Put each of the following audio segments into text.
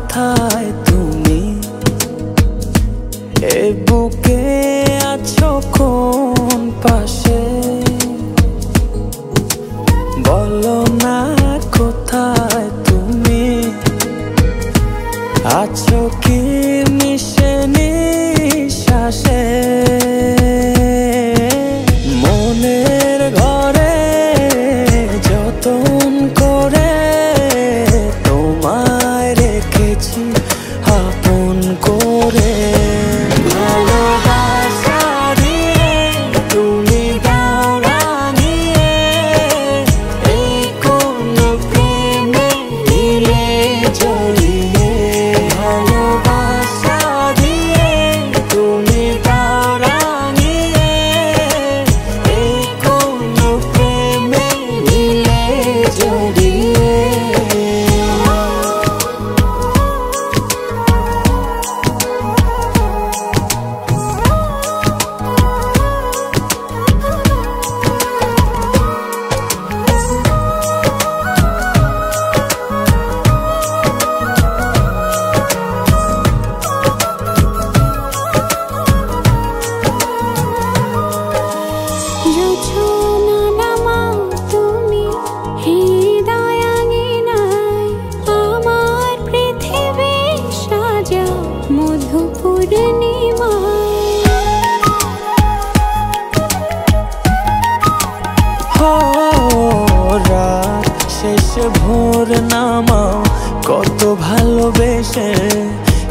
কোথায় তুমি, এ বুকে আছো কোন পাশে, বলো না কোথায় তুমি, আছো কি মিশে নিঃশ্বাসে। মনের ঘরে যতন করে তোমায় রেখেছি আপন করে। ভালোবাসা দিয়ে তুমি দাও রাঙিয়ে, এই কোন প্রেমে দিলে জড়িয়ে। ভালোবাসা দিয়ে তুমি দাও রাঙিয়ে, এই কোন প্রেমে দিলে জড়িয়ে। রাত শেষে ভোর নামাও কত ভালোবেসে,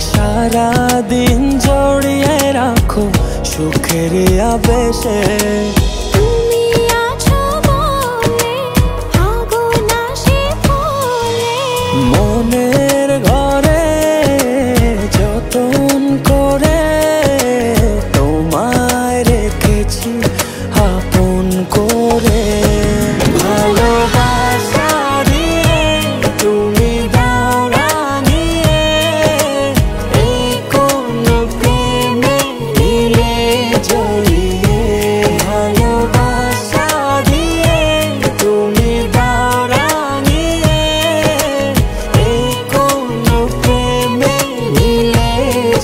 সারাদিন জড়িয়ে রাখো সুখের আবেশে। মনের ঘরে যতন করে তোমায় রেখেছি আপন করে। ভালোবাসা দিয়ে তুমি দাও রাঙিয়ে, এই কোন প্রেমে দিলে জড়িয়ে। ভালোবাসা দিয়ে তুমি দাও রাঙিয়ে, এই কোন প্রেমে দিলে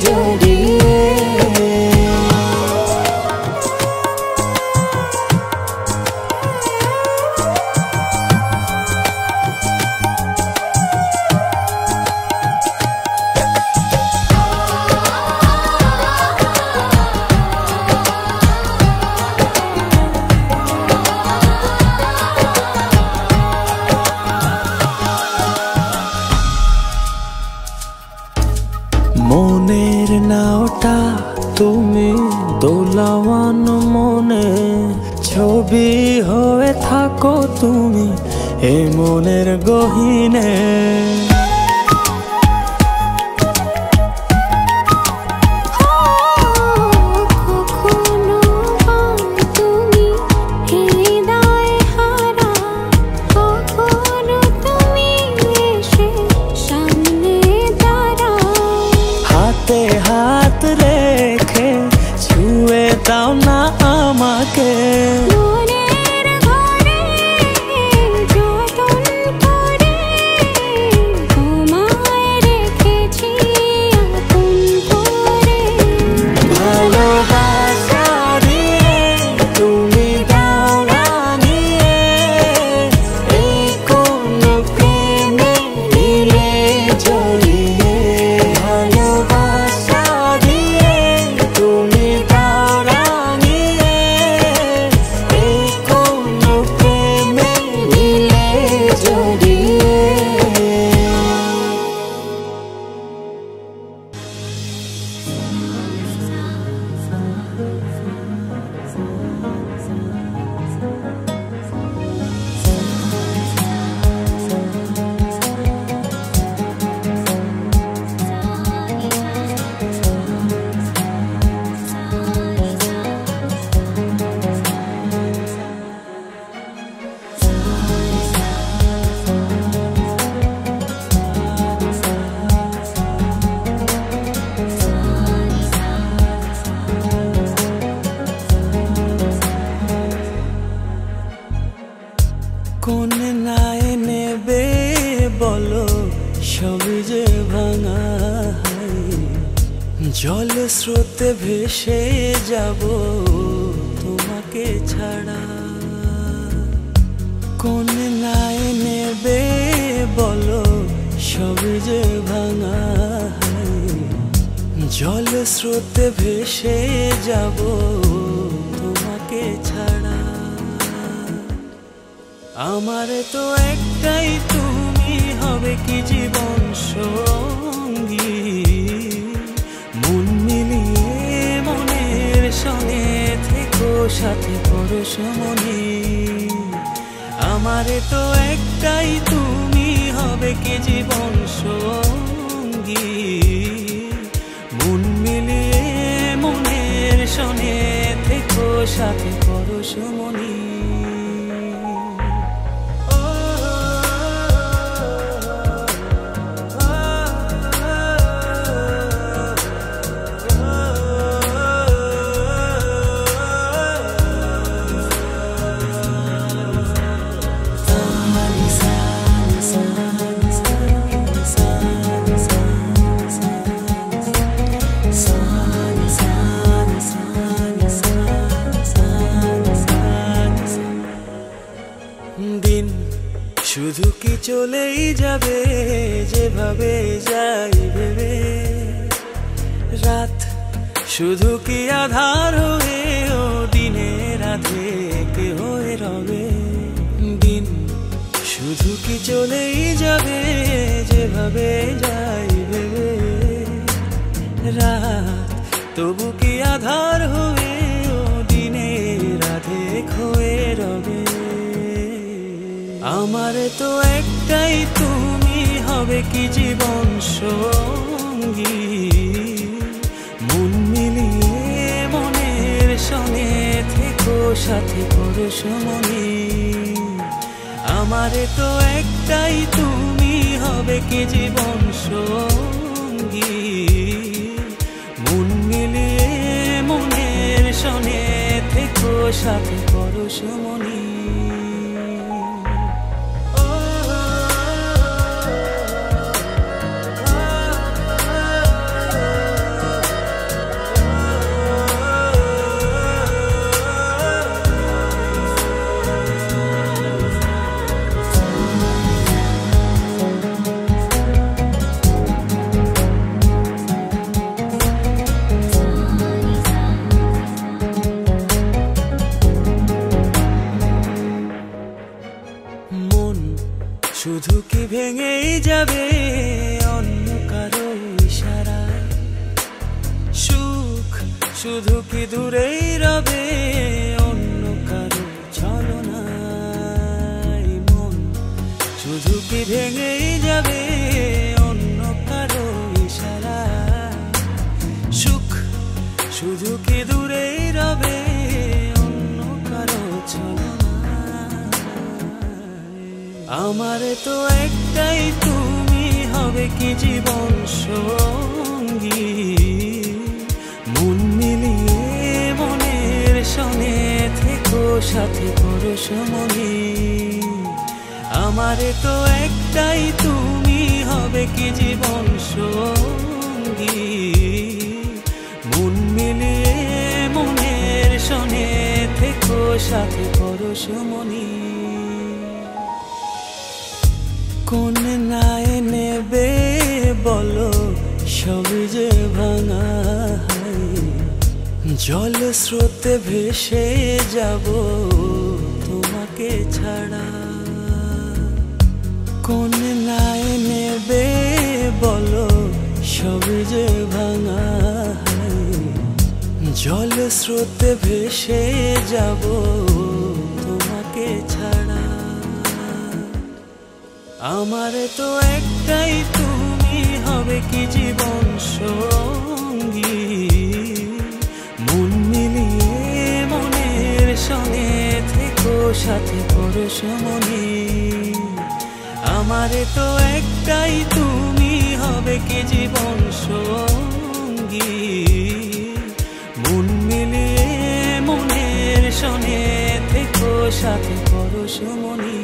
জড়িয়ে। মনের নাওটা তুমি দোলাওয়ান মনে, ছবি হয়ে থাকো তুমি এ মনের গহীনে। হাতে হাত রেখে ছুঁয়ে দাও না আমাকে, মনের ঘরে যতন করে তোমায় রেখেছি আপন করে। ভালোবাসা দিয়ে তুমি দাও রাঙিয়ে, এই কোন প্রেমে দিলে জড়িয়ে। ভালোবাসা দিয়ে ভাঙা জল স্রোতে ভেসে যাব তোমাকে ছাড়া। কোন নাই নেবে বলো সবই যে ভাঙা জল স্রোতে ভেসে যাব তোমাকে ছাড়া। আমার তো একটাই তুমি হবে কি জীবন সঙ্গী, মন মিলিয়ে মনের সঙ্গে থেকো সাথে পরশমণি। আমার তো একটাই তুমি হবে কি জীবন সঙ্গী, মন মিলিয়ে মনের সঙ্গে থেকো সাথে পরশমণি। দিন শুধু কি চলেই যাবে যেভাবে যাই ভেবে, রাত শুধু কি আধার হয়ে ও দিনের রাধে কে হয়ে রবে। দিন শুধু কি চলেই যাবে যেভাবে যাই ভেবে, রাত তবু কি আধার হয়ে ও দিনের রাধে হয়ে রবে। আমার তো একটাই তুমি হবে কি জীবন সঙ্গী, মন মিলিয়ে মনের সঙ্গে থেকো সাথে পরশমণি। আমার তো একটাই তুমি হবে কি জীবন সঙ্গী, মন মিলিয়ে মনের সঙ্গে থেকো সাথে পরশমণি। শুধু কি ভেঙেই যাবে অন্য কারো ইশারায়, সুখ শুধু কি দূরেই রবে অন্য কারো ছলনায়। মন শুধু কি ভেঙেই যাবে অন্য কারো ইশারায়, সুখ শুধু কি দূরেই রবে অন্য কারো ছলনায়। আমার তো একটাই তুমি হবে কি জীবন সঙ্গী, মন মিলিয়ে মনের সঙ্গে থেকো সাথে পরশমণি। আমার তো একটাই তুমি হবে কি জীবন সঙ্গী, মন মিলিয়ে মনের সঙ্গে থেকো সাথে পরশমণি। কোন নাই নেবে বলো সবই যে ভাঙা জল স্রোতে ভেসে যাব তোমাকে ছাড়া। কোন নাই নেবে বলো সবই যে ভাঙা জল স্রোতে ভেসে যাব তোমাকে ছাড়া। আমার তো একটাই তুমি হবে কি জীবন সঙ্গী, মন মিলিয়ে মনের সঙ্গে থেকো সাথে পরশমণি। আমার তো একটাই তুমি হবে কি জীবন সঙ্গী, মন মিলিয়ে মনের সঙ্গে থেকো সাথে পরশমণি।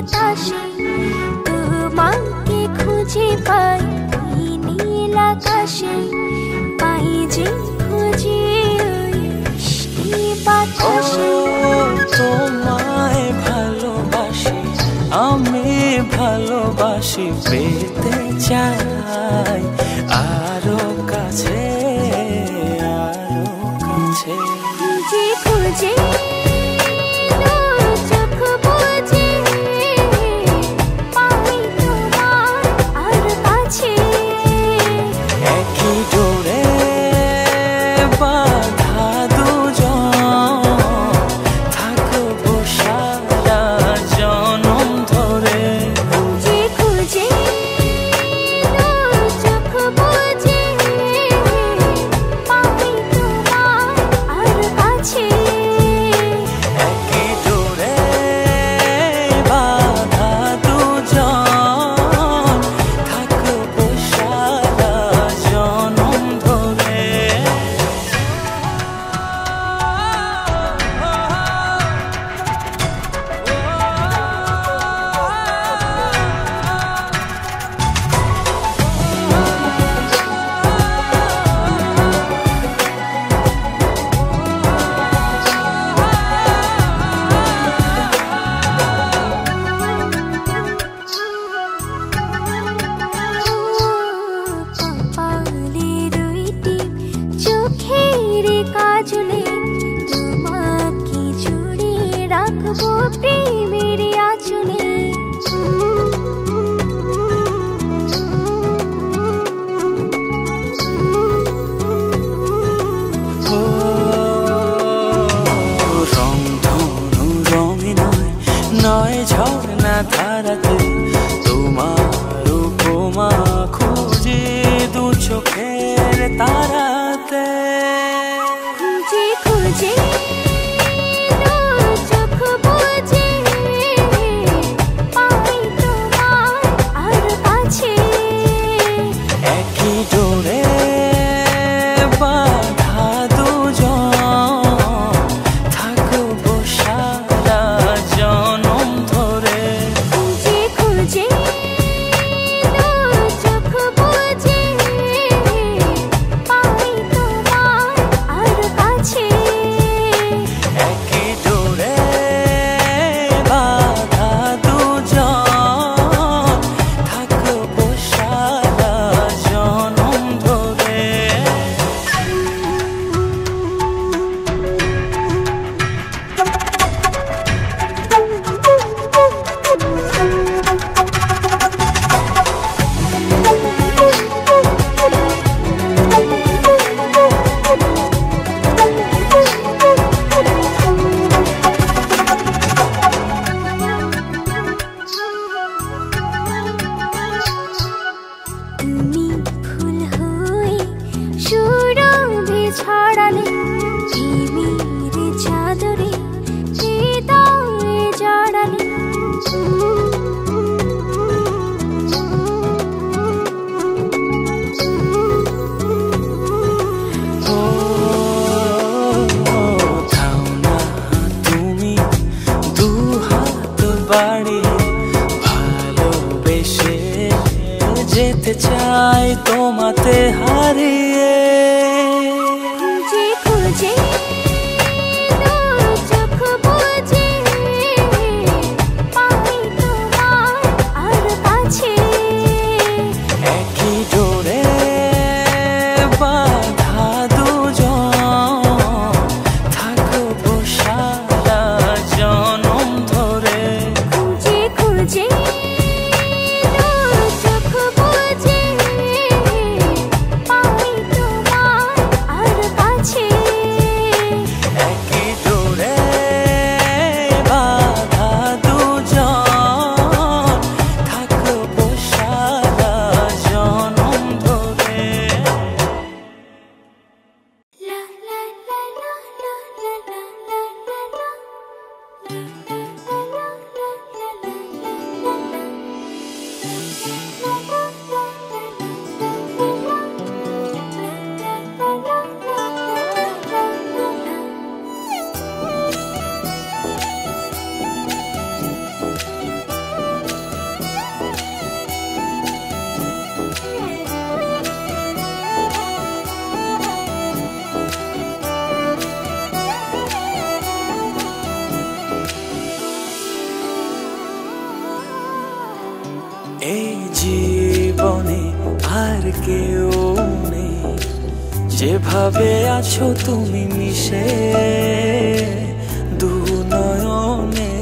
বাতাসে তোমাকে খুঁজে পাই নীল আকাশে পাই যে খুঁজে ওই মিষ্টি বাতাসে তোমায় ভালোবাসি আমি ভালোবাসি পেতে চাই আরো কাছে আরো কাছে খুঁজে খুঁজে চোখ বুজে পাই তোমার আর কাছে একই ডোরে বাঁধা দুজন থাকবো সারা জনম ধরে খুঁজে খুঁজে চোখ বুজে পাই তোমার আর কাছে একই ডোরে বাঁধা দুজন থাকবো সারা জনম ধরে কপালে দুইটি চোখের কাজলে তোমাকে জুড়ে রাখবো প্রেমের আঁচলে রংধনু রঙে নয় নয় ঝর্ণা ধারাতে তোমার উপমা খুঁজে দু চোখের তারাতে খুঁজে খুঁজে চোখ বুজে পাই তোমার আর কাছে একই ডোরে বাঁধা দুজন থাকবো সারা জনম ধরে খুঁজে খুঁজে চোখ বুজে পাই তোমার আর কাছে একই ডোরে বাঁধা দুজন থাকবো সারা জনম ধরে তুমি ফুল হয়ে সুরভি ছড়ালে প্রেমের চাদরে হৃদয়ে জড়ালে ও থাও না তুমি দু হাত বাড়িয়ে ভালোবেসে যেতে চাই তোমাতে হারিয়ে খুঁজে খুঁজে চোখ বুজে পাই তোমার আর কাছে একই ডোরে বাঁধা দুজন থাকবো সারা জনম ধরে খুঁজে খুঁজে চোখ বুজে পাই এই জীবনে আর কেউ নেই যেভাবে আছো তুমি মিশে দু নয়নে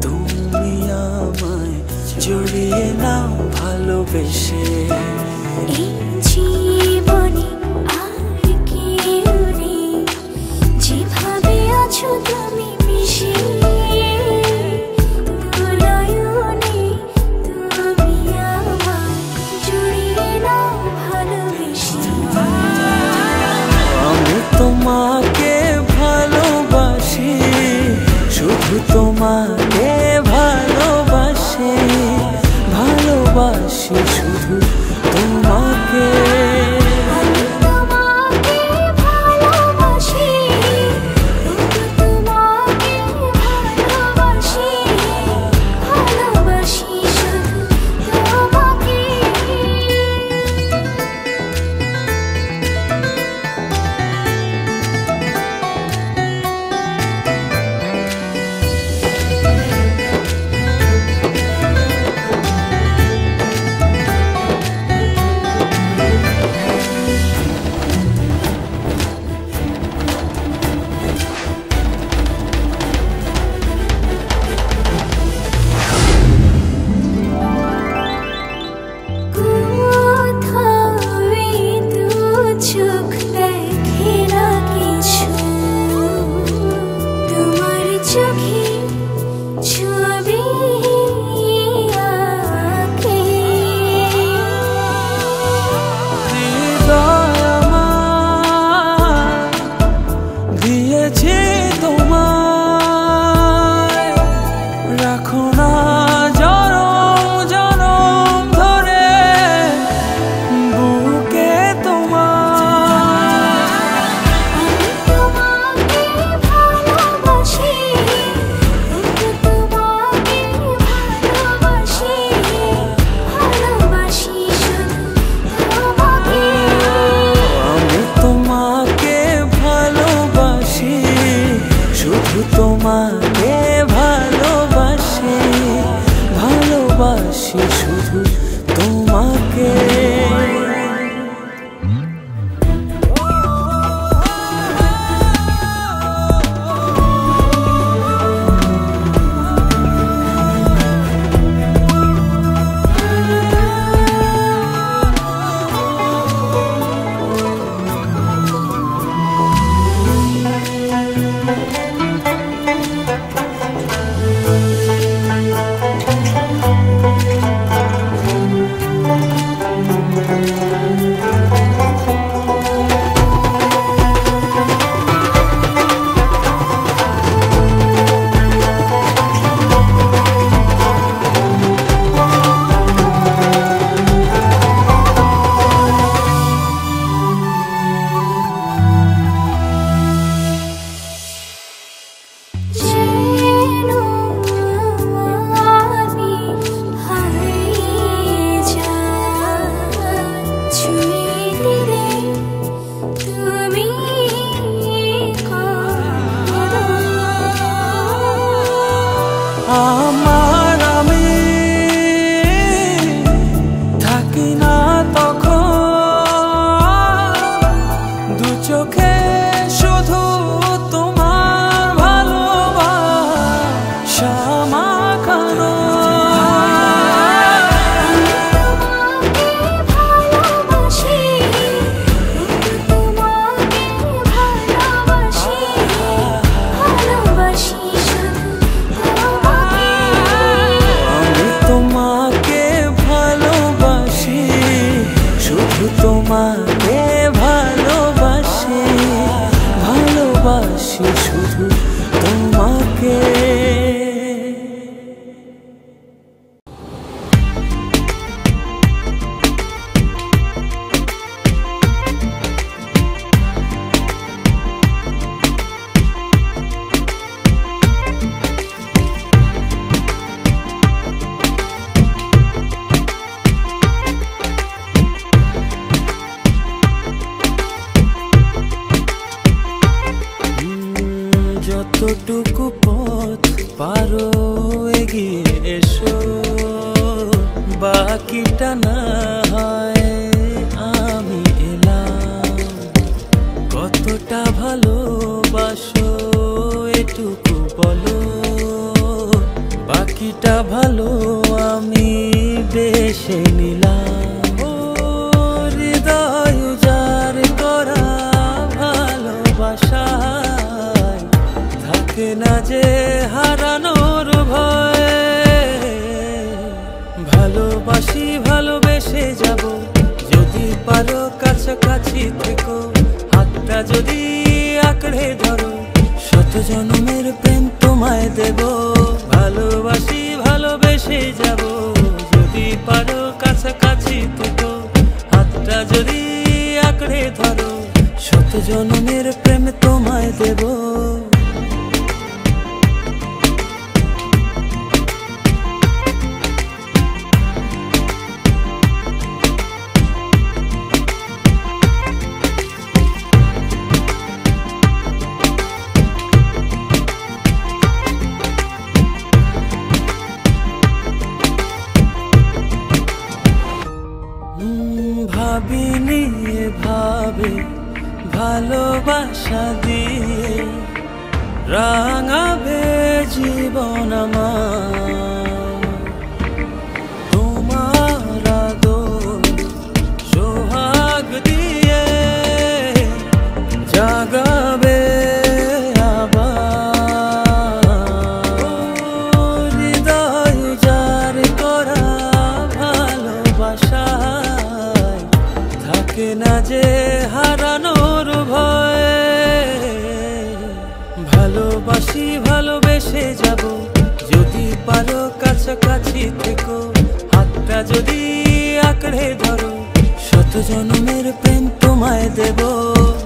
তুমি আমায় জড়িয়ে নাও ভালোবেসে এই জীবনে আর কেউ নেই যেভাবে আছো তুমি মিশে দু নয়নে তুমি আমায় জড়িয়ে নাও ভালোবেসে আমি তোমাকে ভালোবাসি শুধু তোমাকে ভালোবাসি ভালোবাসি শুধু তোমাকে আমি তোমাকে ভালোবাসি শুধু তোমাকে ভালোবাসি ভালোবাসি শুধু তোমাকে তোমাকে ভালোবাসি ভালোবাসি শুধু তোমাকে আমার আমি থাকি না তখন দু চোখে শুধু তোমার ভালোবাসা মাখানো তোমাকে ভালোবাসি ভালোবাসি শুধু তোমাকে যতটুকু পথ পারো এগিয়ে এসো বাকি বাকিটা না হয় আমি এলাম। কতটা ভালোবাসো এটুকু বলো, বাকিটা ভালো আমি বেশে নিলাম। ও হৃদয় উজাড় করা ভালোবাসায় থাকে না যে হারানোর ভয়। ভালোবাসি ভালোবেসে যাব, যদি পারো কাছাকাছি থেকো, হাতটা যদি আঁকড়ে ধরো, শত জন্মের প্রেম তোমায় দেব। ভালোবাসি ভালোবেসে যাব, যদি পারো কাছাকাছি থেকো, হাতটা যদি আঁকড়ে ধরো, শত জন্মের প্রেম তোমায় দেব। ভাবিনি এভাবে ভালোবাসা দিয়ে রাঙাবে জীবন আমার। তোমার আদর সোহাগ দিয়ে জাগাবে আবার। হৃদয় উজাড় করা ভালোবাসা থাকে না যে হারানোর ভয়। ভালোবাসি ভালোবেসে যাব, যদি পারো কাছাকাছি থেকো, হাতটা যদি আঁকড়ে ধরো, শত জন্মের প্রেম তোমায় দেব।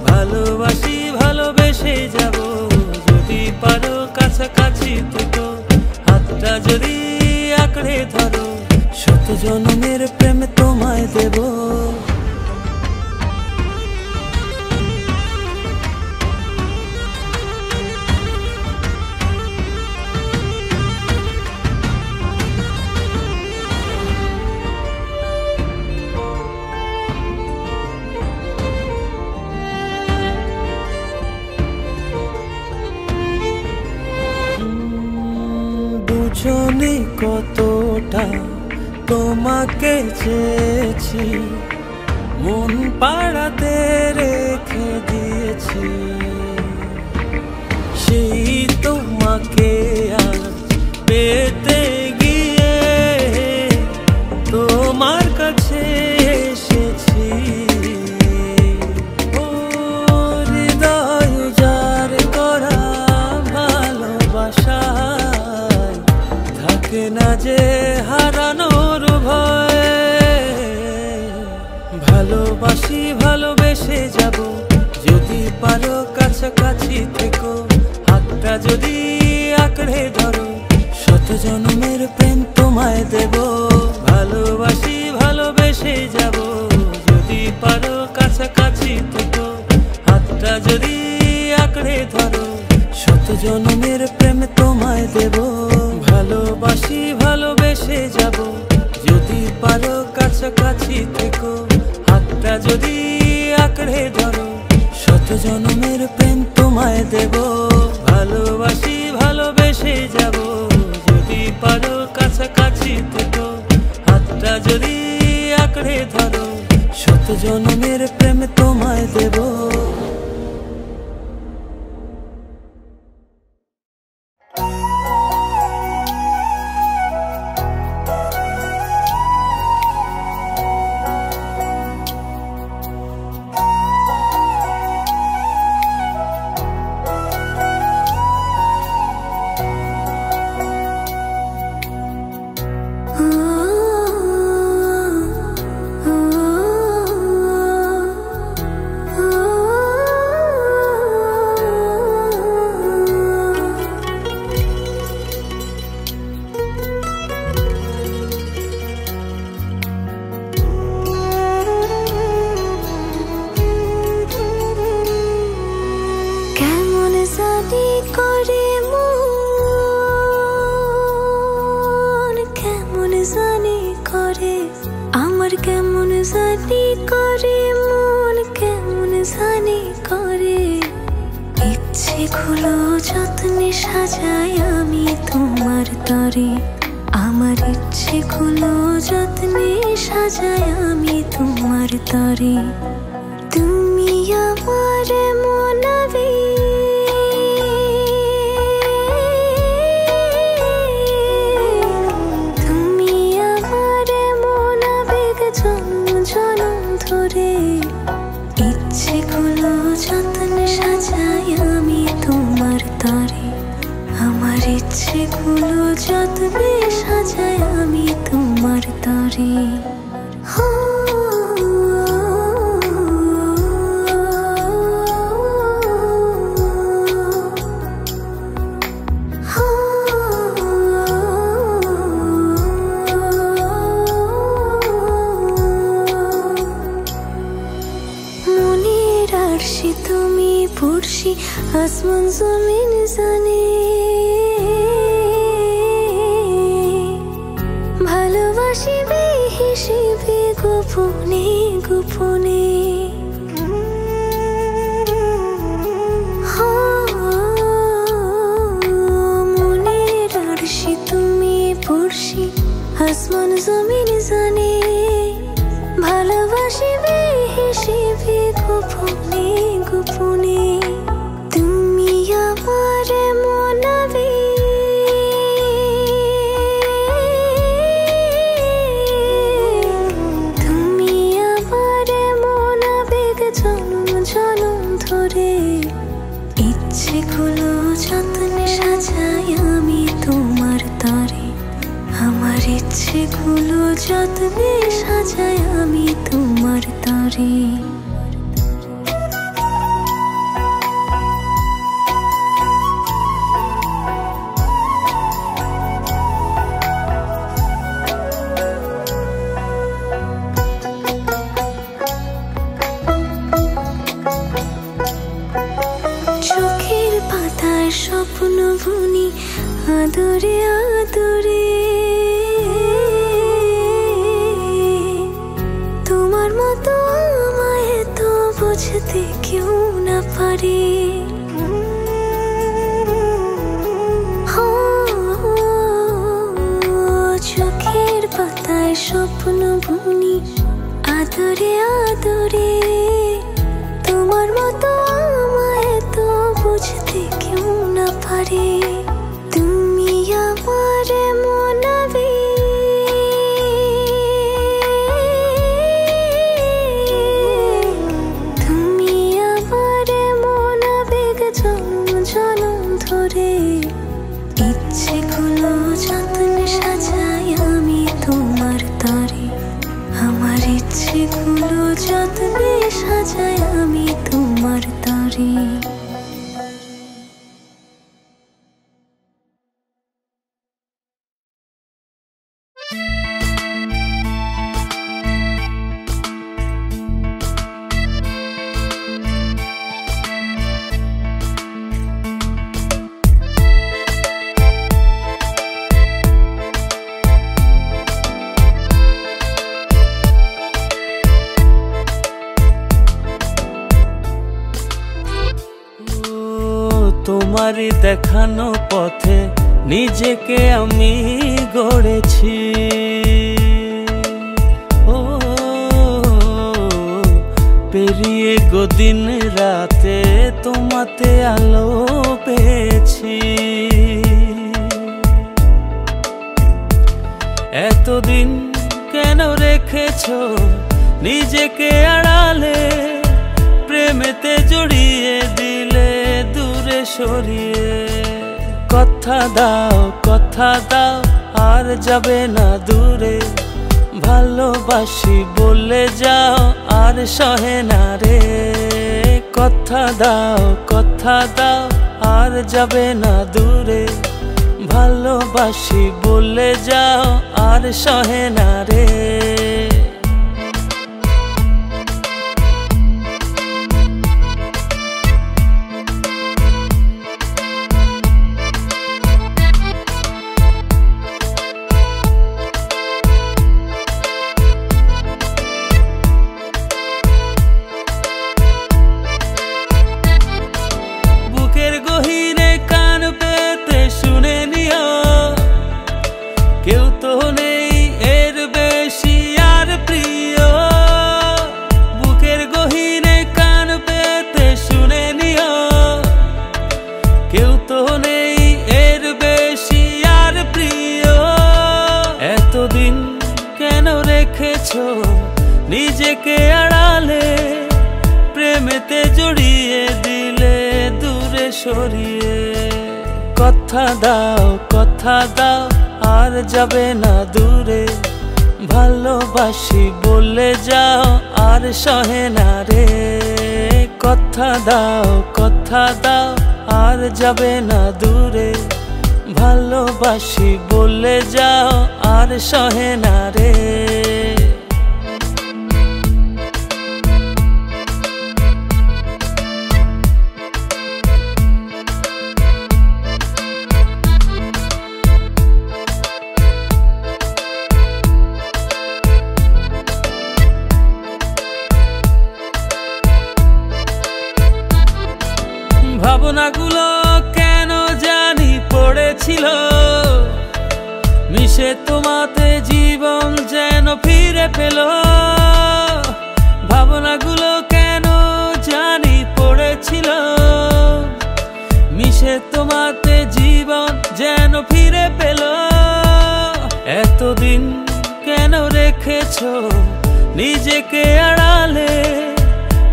ভালোবাসি ভালোবেসে যাব, যদি পারো কাছাকাছি থেকো, হাতটা যদি আঁকড়ে ধরো, শত জন্মের প্রেম তোমায় দেব। বুঝনি কতটা তোমাকে চেয়েছি, মন পাড়াতে রেখে দিয়েছি। সেই তোমাকে আজ পেতে গিয়ে তোমার কাছে এসেছি। ও হৃদয় উজাড় করা ভালোবাসা থাকে না যে হারানোর ভয়। ভালোবাসি ভালোবেসে যাব, যদি পারো কাছাকাছি থেকো, হাতটা যদি আঁকড়ে ধরো, শত জন্মের প্রেম তোমায় দেব। ভালোবাসি ভালোবেসে যাব, যদি পারো কাছাকাছি থেকো, হাতটা যদি আঁকড়ে ধরো, শত জন্মের প্রেম তোমায় দেব। ভালোবাসি ভালোবেসে যাব, যদি পারো কাছাকাছি থেকো, হাতটা যদি আঁকড়ে ধরো, শত জন্মের প্রেম তোমায় দেব। ভালোবাসি ভালোবেসে যাব, যদি পারো কাছাকাছি থেকো, হাতটা যদি আঁকড়ে ধরো, শত জন্মের প্রেম তোমায় দেব। জানি করে আমার কেমন জানি করে মন, কেমন জানি করে। ইচ্ছেগুলো যত্নে সাজাই আমি তোমার তরে, আমার ইচ্ছেগুলো যত্নে সাজাই আমি তোমার তরে। তুমি আমার মনাবে, তুমি আমার মনাবেগ জন্ম জনম ধরে। ইচ্ছেগুলো যত্নে সাজাই আমি তোমার তরে, আমার ইচ্ছেগুলো যত্নে সাজাই আমি তোমার তরে। মনের আরশি তুমি পড়শি, আসমান জমিন জানে। ভালোবাসি বেহিসেবে গোপনে গোপনে। মনের আরশি তুমি পড়শি, আসমান জমিন জানে। ভালোবাসি বেহিসেবে গোপনে গোপনে। তুমি আমার মনাবে, তুমি আমার মনাবেগ জন্ম জনম ধরে। ইচ্ছেগুলো যত্নে সাজাই আমি তোমার তরে, আমার ইচ্ছেগুলো যত্নে সাজাই আমি তোমার তরে। চোখের পাতায় স্বপ্ন বুনি আদরে আদরে। তোমার মতো আমায় তো বুঝতে কেউ না পারে। চোখের পাতায় স্বপ্ন বুনি আদরে আদরে। তোমার মতো আমায় তো বুঝতে কেউ না পারে। তুমি আমার মনাবে, তুমি আমার মনাবেগ জন্ম জনম ধরে। ইচ্ছেগুলো যত্নে সাজাই আমি তোমার তরে, আমার ইচ্ছেগুলো যত্নে সাজাই আমি তোমার তরে। তোমারই দেখানো পথে নিজেকে আমি গড়েছি। ও পেরিয়ে গো দিন রাতে তোমাতে আলো পেয়েছি। এতদিন কেন রেখেছো নিজেকে আড়ালে, প্রেমেতে জড়িয়ে দিলে দূরে সরিয়ে। কথা দাও আর যাবে না দূরে, ভালোবাসি বলে যাও আর সহে না রে। কথা দাও আর যাবে না দূরে, ভালোবাসি বলে যাও আর সহে না রে। রেখেছো নিজেকে আড়ালে, প্রেমেতে জড়িয়ে দিলে দূরে সরিয়ে। কথা দাও আর যাবে না দূরে, ভালোবাসি বলে যাও আর সহে না রে। কথা দাও আর যাবে না দূরে, ভালোবাসি বলে যাও আর সহে না রে। ভাবনাগুলো কেন জানি পড়েছিল মিশে, তোমাতে জীবন যেন ফিরে পেল। ভাবনাগুলো কেন জানি পড়েছিল মিশে, তোমাতে জীবন যেন ফিরে পেল। এতদিন কেন রেখেছো নিজেকে আড়ালে,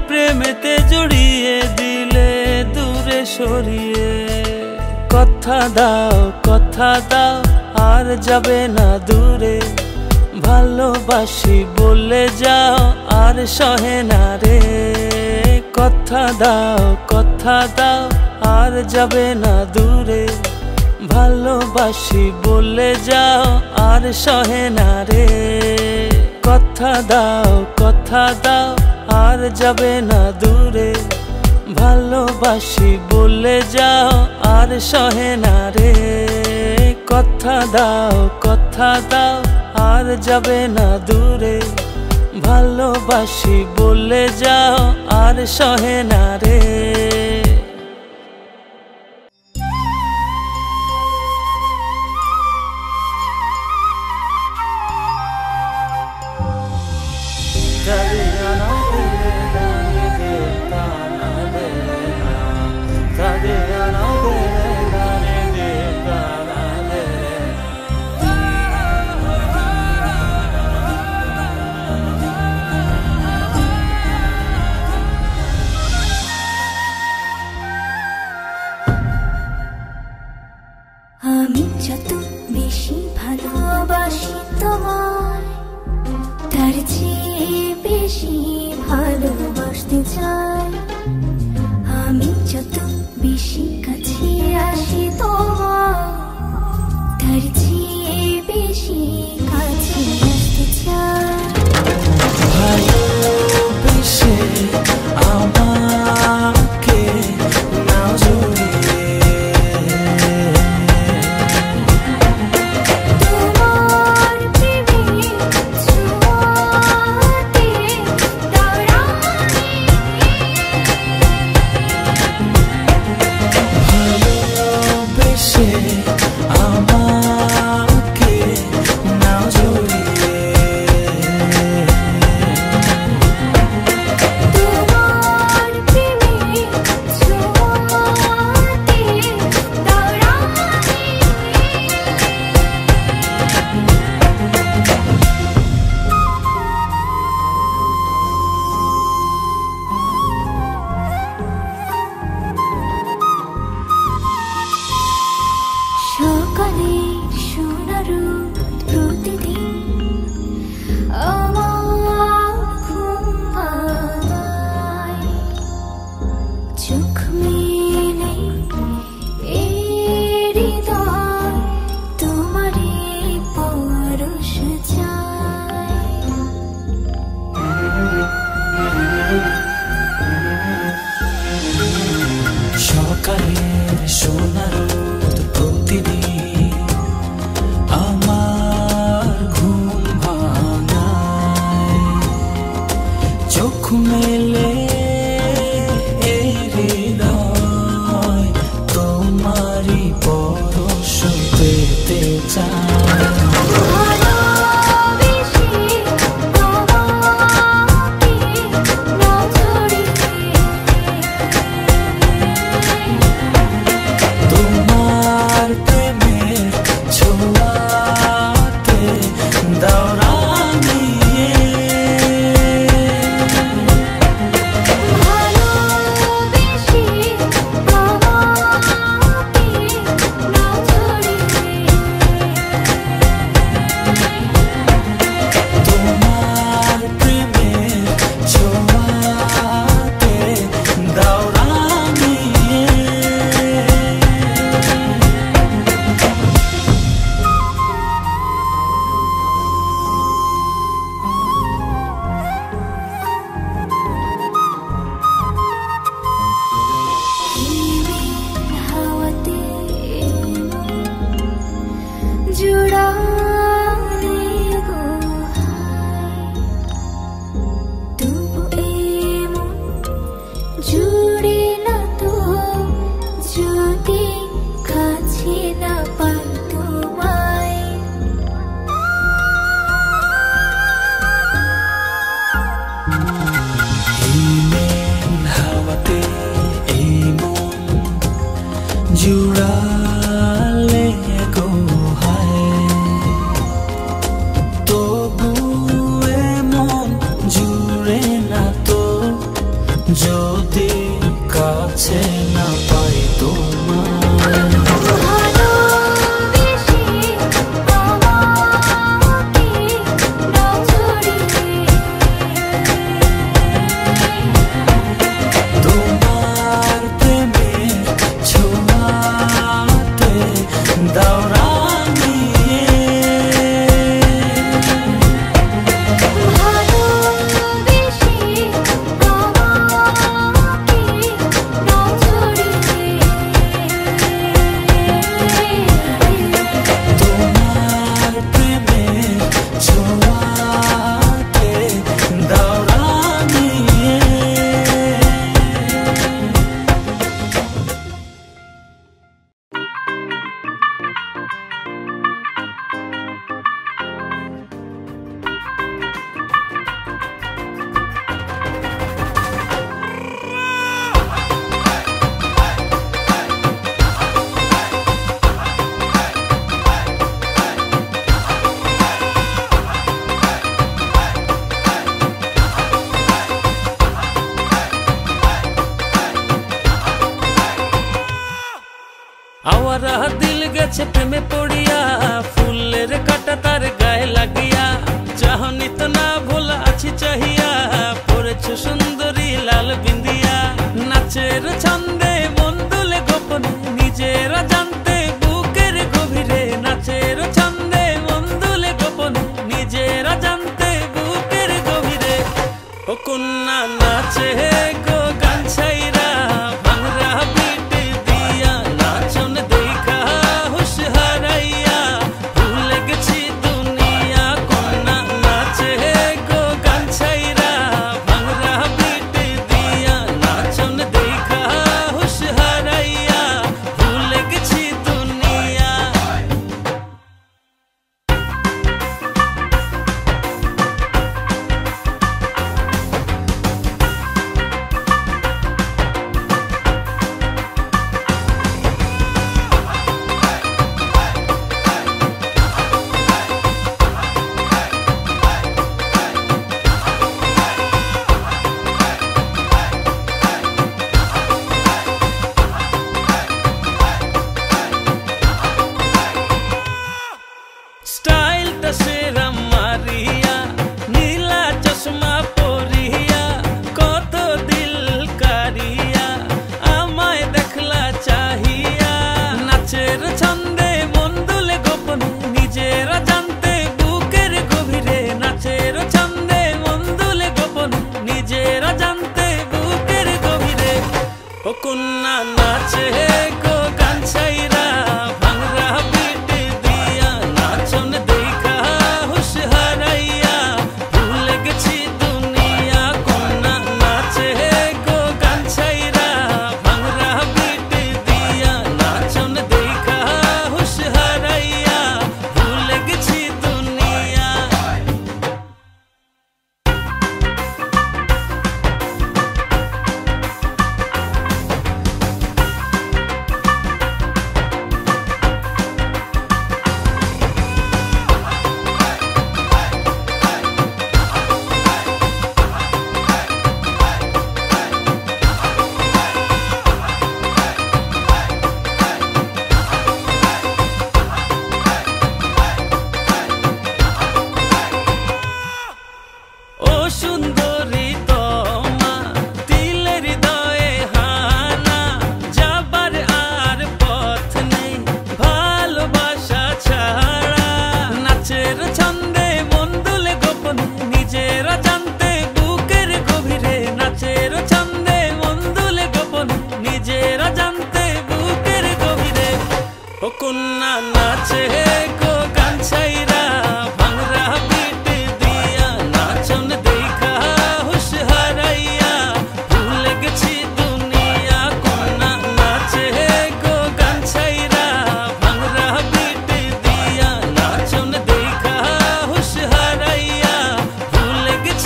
প্রেমেতে জড়িয়ে দিলে দূরে সরিয়ে। কথা দাও আর যাবে না দূরে, ভালোবাসি বলে যাও আর সহে না রে। কথা দাও আর যাবে না দূরে, ভালোবাসি বলে যাও আর সহে না রে। কথা দাও আর যাবে না দূরে, ভালোবাসি বলে যাও আর সহে না রে। কথা দাও আর যাবে না দূরে, ভালোবাসি বলে যাও আর সহে না রে। আমি যত বেশি ভালোবাসি তোমায়, তার চেয়ে বেশি ভালোবাসতে চাই। আমি যত বেশি কাছে আসি তোমার, তার চেয়ে বেশি কাছে আসতে চাই। ভালোবেসে আমাকে নাও জড়িয়ে, তোমার প্রেমে ছোঁয়াতে দাঁড়াই। ভালোবেসে আমাকে নাও জড়িয়ে, কাছে না পাই তোমায়। তোমার প্রেমের ছোঁয়াতে দাও রাঙিয়ে, তোমার প্রেমের ছোঁয়াতে দাও রাঙিয়ে। আওয়ারা দিল গেছে প্রেমে পড়িয়া, ফুলের কাটা তার গায়ে লাগিয়া, চাহনি তো না ভোলা আছি চাহিয়া, পড়েছ সুন্দরী লাল বিন্দিয়া। নাচের ছন্দে মন দুলে গোপনে নিজেরা জানতে বুকের গভীরে, নাচের ছন্দে মন দুলে গোপনে নিজেরা জানতে বুকের গভীরে। ও কন্যা নাচে গো গান ছাইরা, ভাঙরা পিট দিয়া নাচন দেখা হুশ হারাইয়া, ভুলে গেছি দুনিয়া। কন্যা নাচে গো গান ছাইরা, ভাঙরা পিট দিয়া নাচন দেখা হুশ হারাইয়া, ভুলে গেছি দুনিয়া। স্টাইলটা সেরা মারিয়া, নীলা চশমা পরিয়া, কত দিল কারিয়া, আমায় দেখলা চাহিয়া। নাচের ছন্দে মন দুলে গোপনে নিজেরা জানতে বুকের গভীরে, নাচের ছন্দে মন দুলে গোপনে নিজেরা জানতে বুকের গভীরে। ও কন্যা নাচে গো গান ছাইরা, ভাঙরা পিট দিয়া নাচন দেখা হুশ হারাইয়া, ভুলে গেছি দুনিয়া। কন্যা নাচে গো গান ছাইরা, ভাঙরা পিট দিয়া নাচন দেখা হুশ হারাইয়া, ভুলে গেছি দুনিয়া। ও সুন্দরী তোমা, দিলের হৃদয়ে হানা, যাবার আর পথ নেই ভালোবাসা ছাড়া। নাচের ছন্দে মন দুলে গোপনে নিজেরা জানতে বুকের গভীরে, নাচের ছন্দে মন দুলে গোপনে নিজেরা জানতে বুকের গভীরে। ও কন্যা নাচে গো গান ছাইরা, ভাঙরা পিট দিয়া নাচন দেখা হুশ হারাইয়া, ভুলে গেছি দুনিয়া। কন্যা নাচে গো গান ছাইরা, ভাঙরা পিট দিয়া নাচন দেখা হুশ হারাইয়া, ভুলে গেছি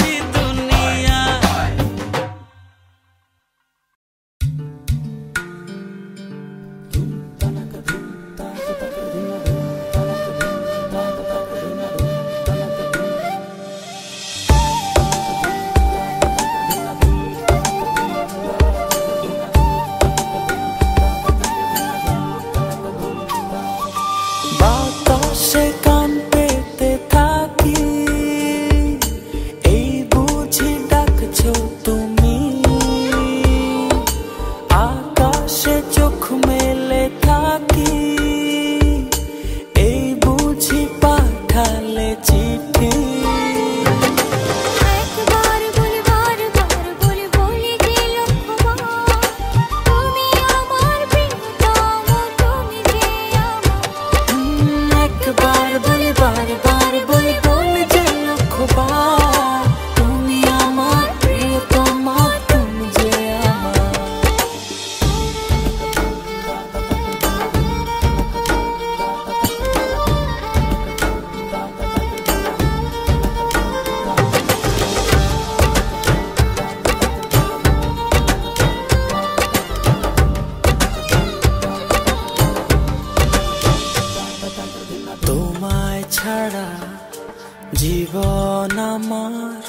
জীবন আমার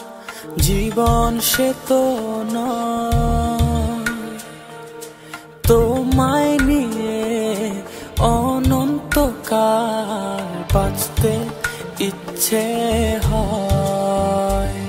জীবন সে তো নয়, তোমায় নিয়ে অনন্তকাল বাঁচতে ইচ্ছে হয়।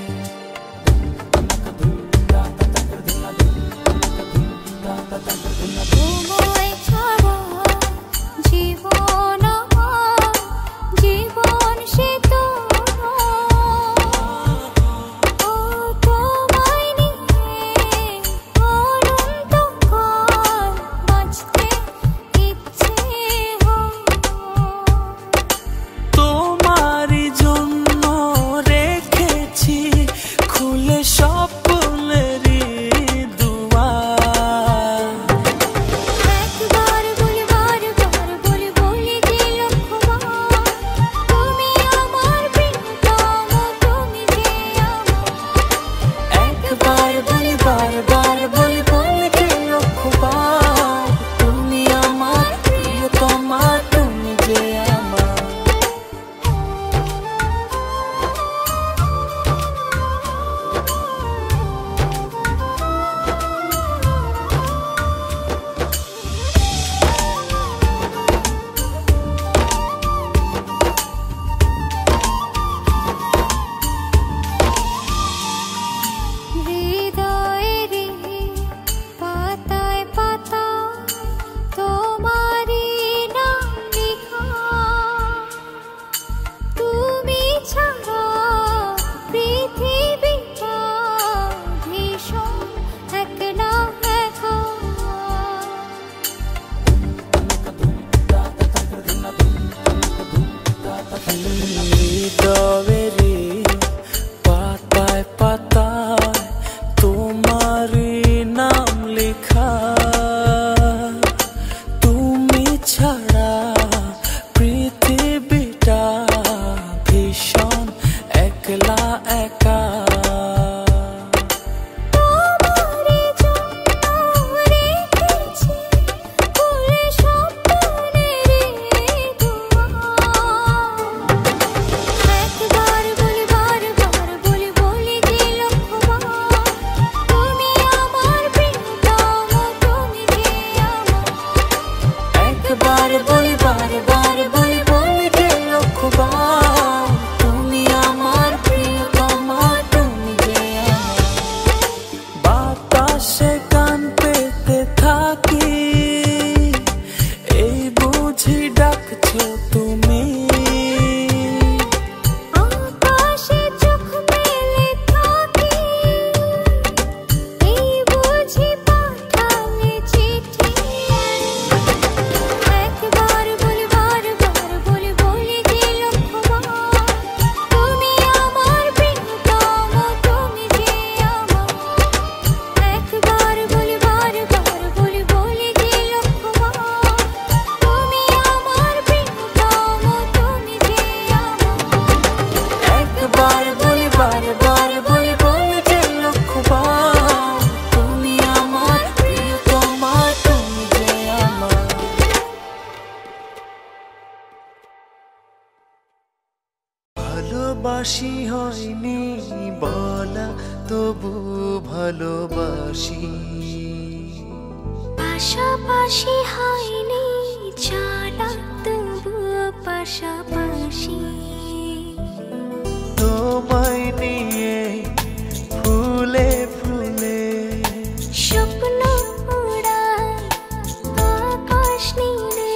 ভালোবাসি হয়নি বলা তবু ভালোবাসি, পাশাপাশি হয়নি চলা তবু পাশাপাশি, তোমায় নিয়ে ফুলে ফুলে স্বপ্ন উড়ায় আকাশ নীলে,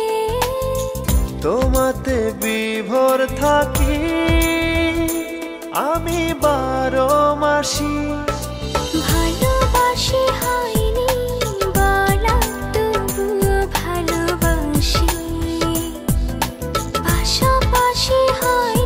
তোমাতে বিভোর থাকি আমি 12 মাসি। ভালোবাসি হয়নি বলা তবু ভালোবাসি, পাশাপাশি হয়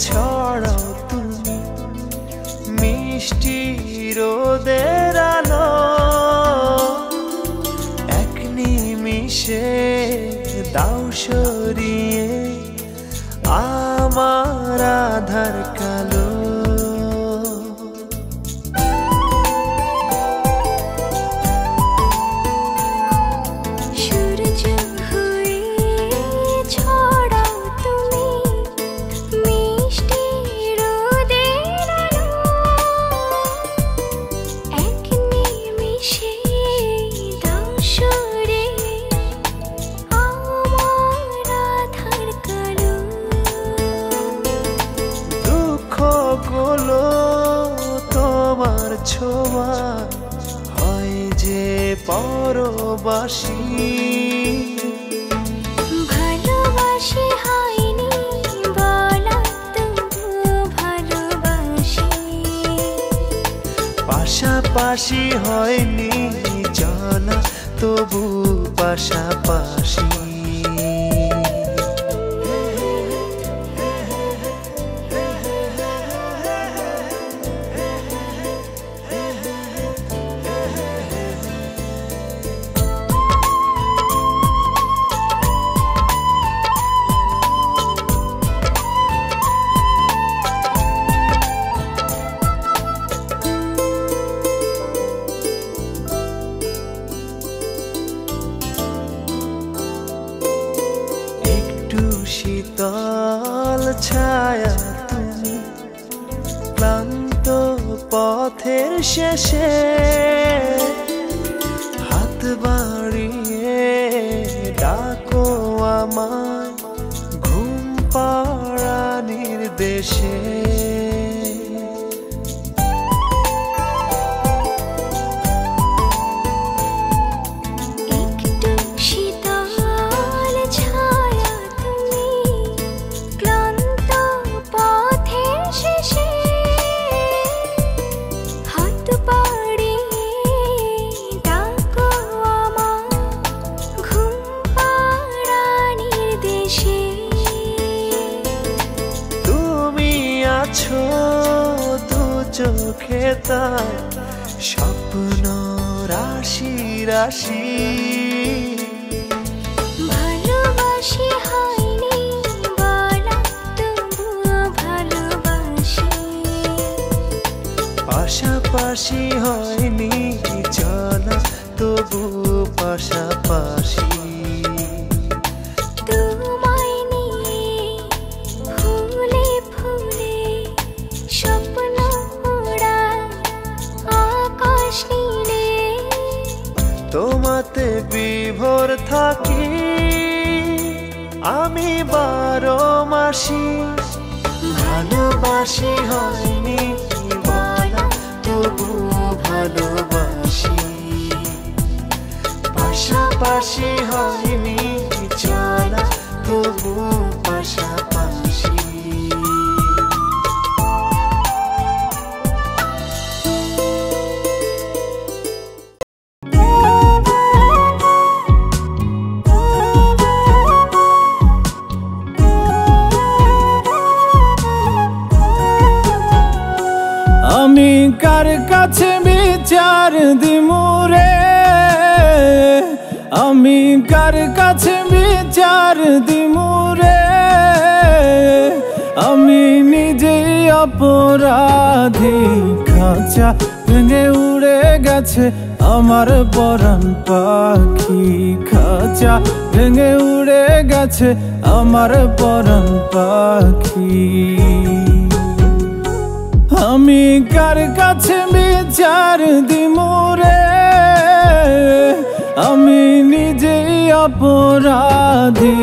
ছড়াও তুমি মিষ্টি রোদের আলো এক নিমিষে দাও সরিয়ে আমার আধার কালো তোমার ছোঁয়া হয় যে পরবাসী ভালোবাসি হয়নি বলা তবু ভালোবাসি পাশাপাশি হয়নি জানা তবু পাশাপাশি শীতল ছায়া তুমি ক্লান্ত পথের শেষে হাত বাড়িয়ে ডাকো আমায় ঘুম পাড়ানির দেশে দু চোখে তার স্বপ্ন রাশি রাশি ভালোবাসি হয়নি বলা তবু ভালোবাসি পাশাপাশি হয়নি জানা তবু পাশাপাশি তোমাতে বিভোর থাকি আমি 12 মাসি ভালোবাসি হয়নি বলা তবু ভালোবাসি পাশাপাশি হয়নি চলা তবু পাশাপাশি আমি কার কাছে বিচার দিমুরে আমি কার কাছে বিচার দিমুরে আমি নিজেই অপরাধী খাঁচা ভেঙে উড়ে গেছে আমার পরাণ পাখি খাঁচা ভেঙে উড়ে গেছে আমার পরাণ পাখি আমি কার কাছে বিচার দিমুরে আমি নিজেই অপরাধী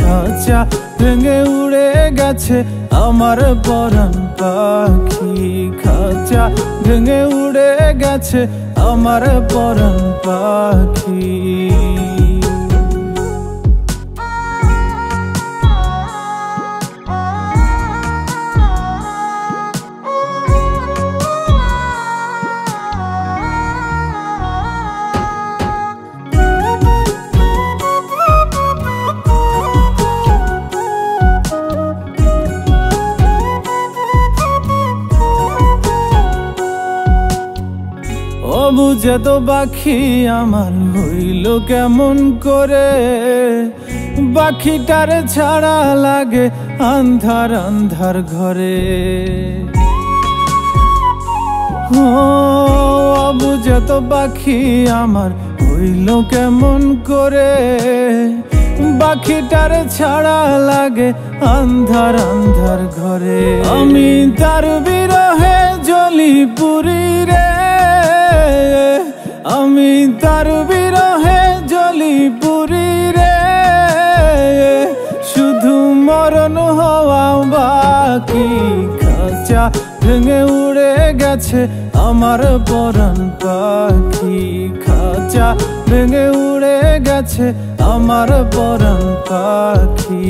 খাঁচা ভেঙে উড়ে গেছে আমার পরাণ পাখি খাঁচা ভেঙে উড়ে গেছে আমার পরাণ পাখি বুঝে তো পাখি আমার হইল কেমন করে, পাখিটারে ছাড়া লাগে আন্ধার আন্ধার ঘরে। ও বুঝে তো পাখি আমার হইল কেমন করে, পাখিটারে ছাড়া লাগে আন্ধার আন্ধার ঘরে। আমি তার বিরহে জ্বলি পুরি রে, আমি তার বিরহে জ্বলি পুরি রে, শুধু মরণ হওয়া বাকি। খাঁচা ভেঙে উড়ে গেছে আমার পরাণ পাখি, খাঁচা ভেঙে উড়ে গেছে আমার পরাণ পাখি।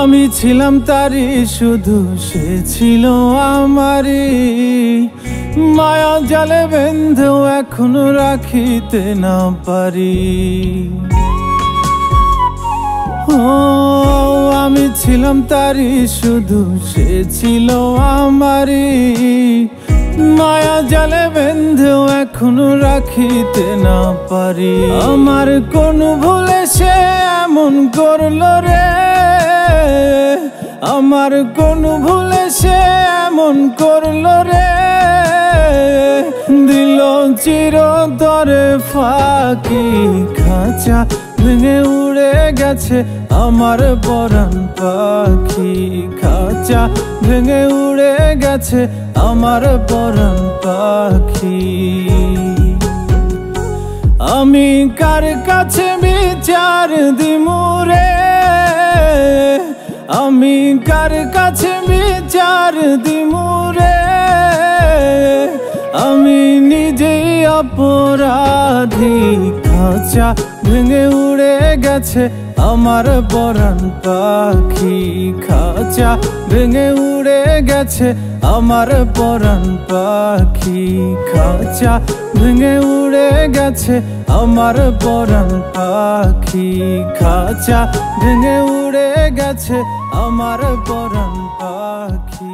আমি ছিলাম তারি শুধু সে ছিল আমারি, মায়া জালে বেঁধেও এখনো রাখিতে না পারি। ও আমি ছিলাম তারি শুধু সে ছিল আমারি, মায়া জালে বেঁধেও এখনো রাখিতে না পারি। আমার কোন ভুলে সে এমন করলো রে, আমার কোন ভুলে সে এমন করলো রে, দিল চিরতরে ফাঁকি। খাঁচা ভেঙে উড়ে গেছে আমার পরাণ পাখি, খাঁচা ভেঙে উড়ে গেছে আমার পরাণ পাখি। আমি কার কাছে বিচার দিমু রে, আমি কার কাছে বিচার দিমু রে, আমি নিজেই অপরাধী। খাঁচা ভেঙে উড়ে গেছে আমার পরাণ পাখি, খাঁচা ভেঙে উড়ে গেছে আমার পরাণ পাখি, খাঁচা ভেঙে উড়ে গেছে আমার পরাণ পাখি, খাঁচা ভেঙে উড়ে গেছে আমার পরাণ পাখি।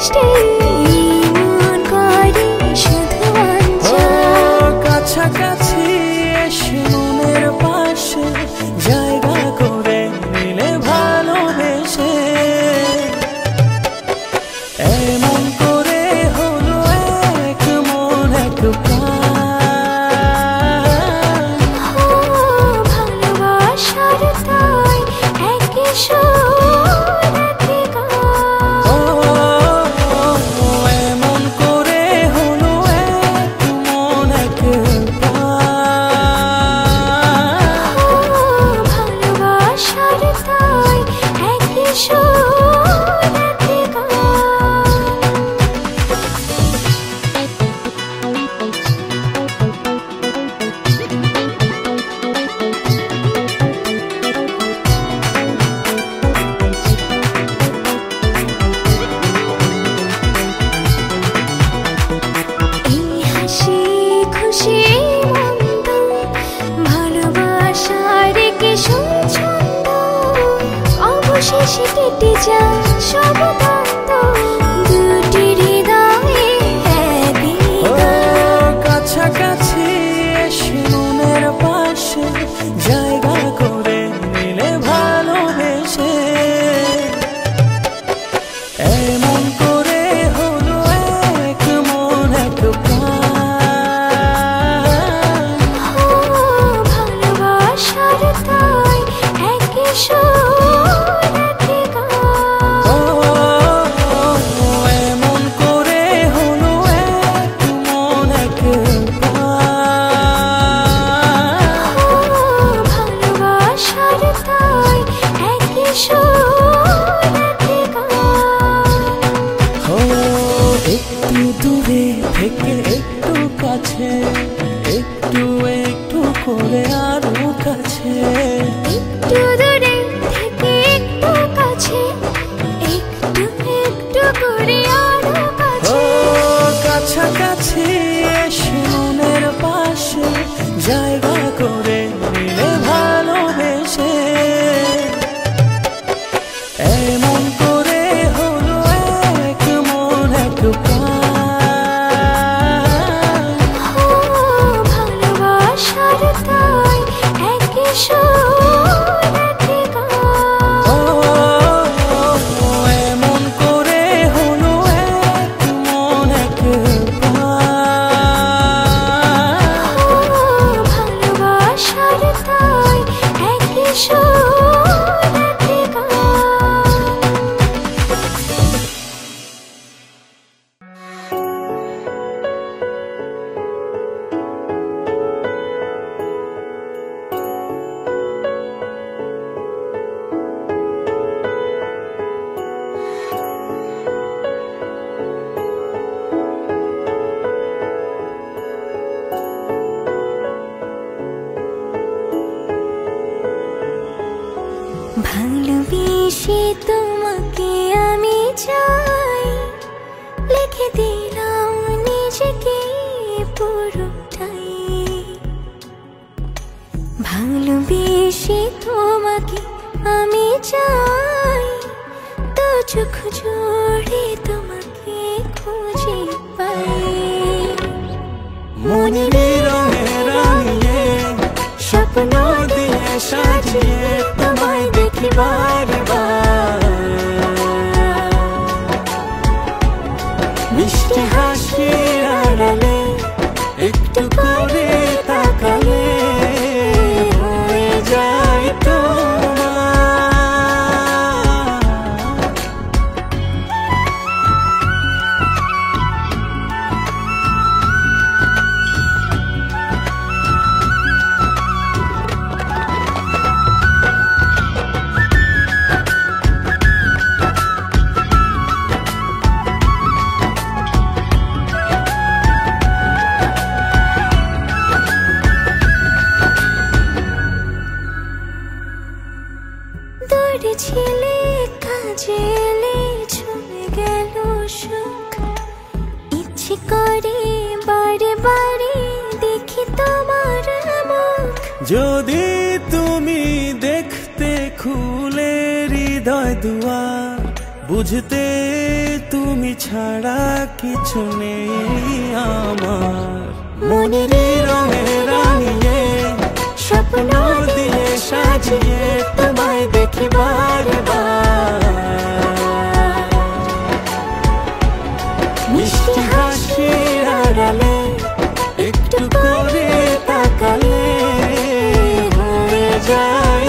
দৃষ্টি মন করে শুধু বাঞ্ছা। কাছাকাছি এসে মনের পাশে জায়গা করে নিলে ভালোবেসে, এমন করে হলো এক মন এক প্রাণ। ভালোবাসার তাই একই সুর একই গান। এমন করে হলো এক মন এক প্রাণ। ভালোবাসার তাই একই সুর একই গান। এই হাসি খুশি মন্দ ভালোবাসার কি সুছন্দ, অবশেষে কেটে যায় সব দ্বন্দ্ব, দুটি হৃদয়ে একই গান। কাছাকাছি এসে মনের পাশে জায়গা করে নিলে ভালোবেসে, এমন করে হলো এক মন এক প্রাণ। ভালোবাসার তাই একই সুর একই গান। এমন করে হলো এক মন এক প্রাণ। ভালোবাসার তাই একই সুর একই গান। একটু দূরে থেকে একটু কাছে, একটু একটু করে আরো কাছে, একটু দূরে থেকে একটু কাছে, একটু একটু করে আরো কাছে। কাছাকাছি এসে মনের পাশে জায়গা করে নিলে ভালোবেসে, এমন করে হলো এক মন এক প্রাণ। ভালোবাসার তাই একই সুর একই গান। এমন করে হলো এক মন এক প্রাণ। ভালোবাসার তাই একই সুর একই গান। ভালোবেসে তোমাকে আমি চাই, লিখে দিলাম নিজেকে পুরোটাই। ভালোবেসে তোমাকে আমি চাই, তো চোখ জোড়ে তোমাকে খুঁজে পাই। মনের রঙে রাঙিয়ে স্বপ্ন দিয়ে সাজিয়ে তোমায় দেখি বারবার, মিষ্টি হাসির আড়ালে একটু করে তাকালে হয়ে যায় তোমার। ছিলে কাজে এলে ছুঁয়ে গেল সুখ, ইচ্ছে করে বারে বারে দেখি তোমার মুখ। যদি তুমি দেখতে খুলে হৃদয় দুয়ার, বুঝতে তুমি ছাড়া কিছু নেই আমার। মনের রঙে রাঙিয়ে স্বপ্ন দিয়ে সাজিয়ে তোমায় দেখি বারবার। মিষ্টি হাসির আড়ালে একটু করে তাকালে হয়ে যায়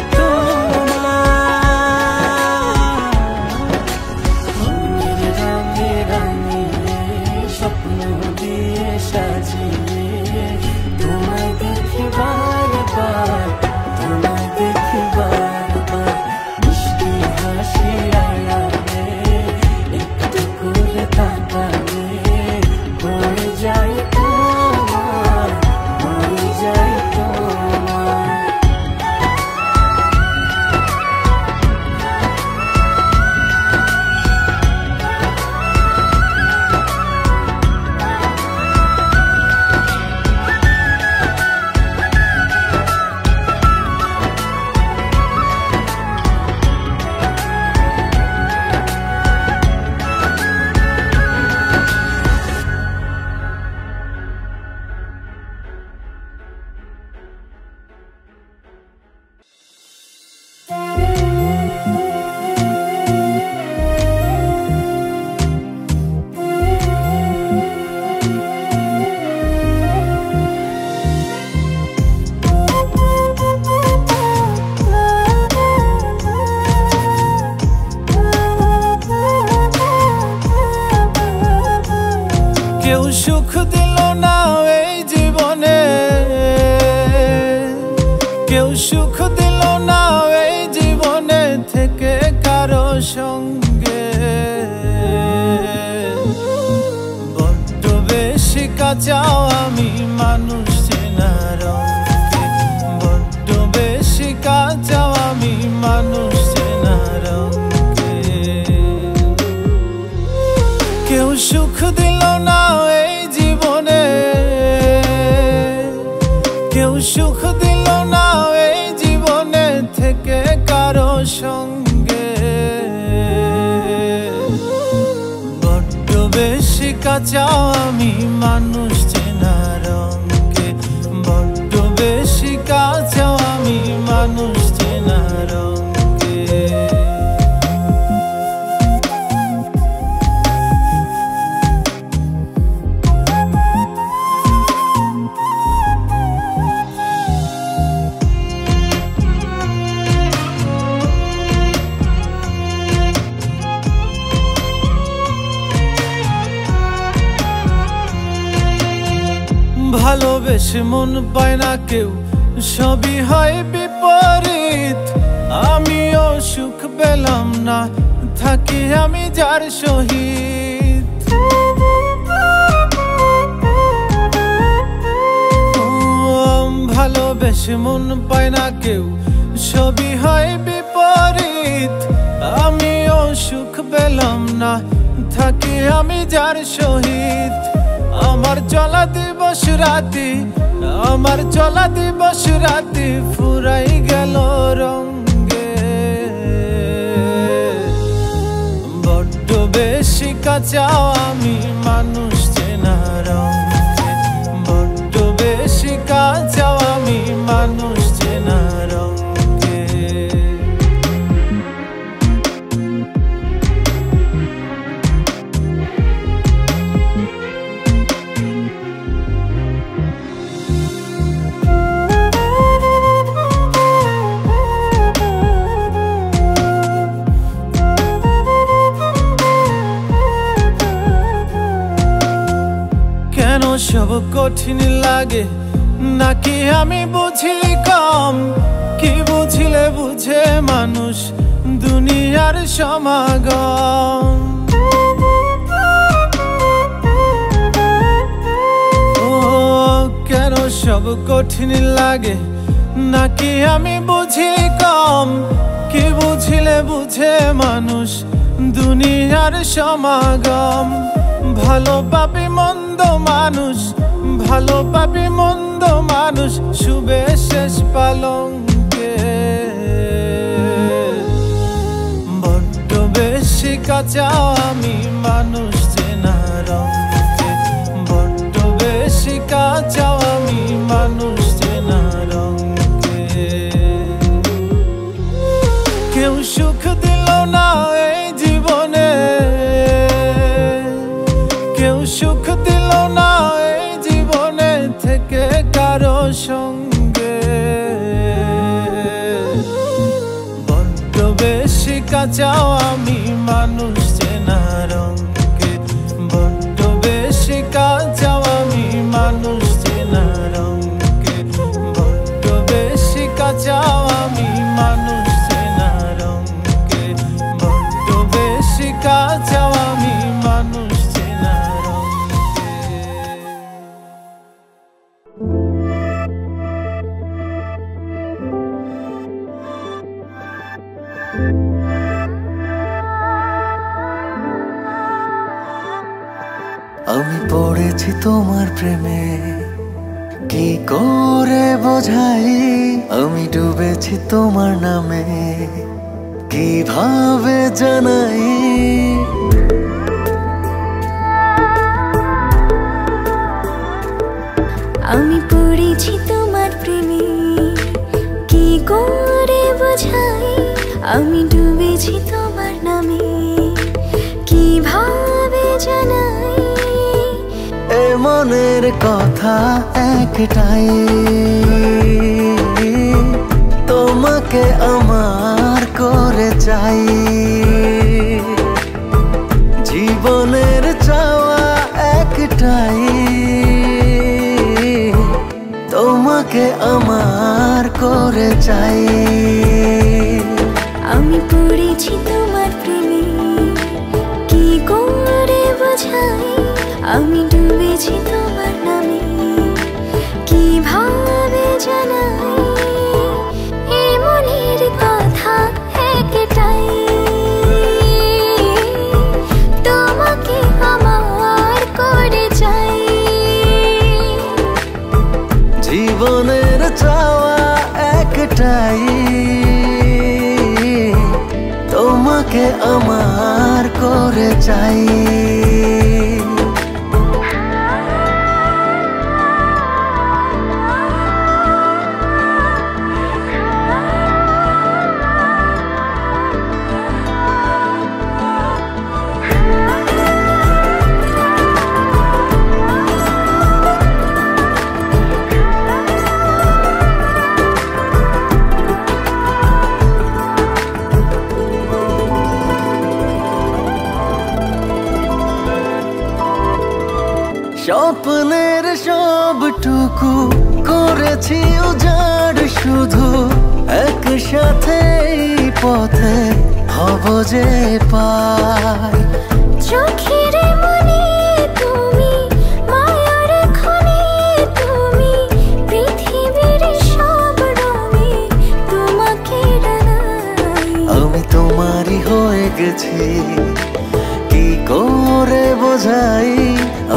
কেউ সুখ দিল না এই জীবনে, কেউ সুখ দিল না এই জীবনে থেকে কারো সঙ্গে। বড্ড বেশি কাঁচাও আমি মানুষ চেনার অঙ্কে, বড্ড বেশি কাঁচাও আমি মানুষ চেনার অঙ্কে। কেউ সুখ দিল না এই জীবনে, কেউ সুখ দিল না এই জীবনে থেকে কারো সঙ্গে। বড্ড বেশি কাঁচাও আমি মানুষ চেনার অঙ্কে, বড্ড বেশি কাঁচাও আমি মানুষ চেনার অঙ্কে। ভালোবেসে মন পায় না কেউ, সবই হয় বিপরীত। আমিও সুখ পেলাম না, থাকি আমি যার সহিত। ভালোবেসে মন পায় না কেউ, সবই হয় বিপরীত। আমিও সুখ পেলাম না, থাকি আমি যার সহিত। আমার চলা দিবস রাতি, আমার চলা দিবস রাতি ফুরাই গেল রঙ্গে। বড্ড বেশি কাঁচাও আমি মানুষ চেনার অঙ্কে, বড্ড বেশি কাঁচাও আমি মানুষ চেনার অঙ্কে। সব কঠিন লাগে নাকি আমি বুঝি কম? কি বুঝিলে বুঝে মানুষ দুনিয়ার সমাগম। ও কেন সব কঠিন লাগে নাকি আমি বুঝি কম? কি বুঝিলে বুঝে মানুষ দুনিয়ার সমাগম। ভালো পাবি মন্দ মানুষ, ভালো পাবি মন্দ মানুষ শুবে শেষ পালঙ্কে। বড্ড বেশি কাঁচা আমি মানুষ চেনা রঙকে, বড্ড বেশি কাঁচা আমি মানুষ চেনা রঙকে। কেউ সুখ দিল না এই জীবনে, কেউ সুখ দিল না এই জীবনে থেকে কারো সঙ্গে। বড্ড বেশি কাঁচা আমি মানুষ চেনা রঙকে, বড্ড বেশি কাঁচা আমি মানুষ চেনা রঙকে, বড্ড বেশি কাঁচা আমি মানুষ চেনা রঙকে, বড্ড বেশি কাঁচা আমি মানুষ চেনা রঙকে। আমি পড়েছি তোমার প্রেমে, কি করে বোঝাই? আমি ডুবেছি তোমার নামে, কিভাবে জানাই? আমি পড়েছি তোমার প্রেমে, কি করে বোঝাই? আমি ডুবেছি তোমার নামে, কিভাবে জানাই? এ মনের কথা একটাই, তোমাকে আমার করে চাই। জীবনের চাওয়া একটাই, তোমাকে আমার করে চাই। আমি পড়েছি তোমার প্রেমে, কি করে বোঝাই? আমি ডুবেছি তোমার নামে, কিভাবে জানাই? এ মনের কথা একটাই, তোমাকে আমার করে চাই। জীবনের চাওয়া একটাই, তোমাকে আমার করে চাই। স্বপ্নের সবটুকু করেছি উজাড়, শুধু একসাথে পথে হব যে পাই। চোখের মনে তুমি, মায়ার খনি তুমি, পৃথিবীর সব রঙে তোমাকে রাঙাই। আমি তোমারই হয়ে গেছি, কি করে বোঝাই?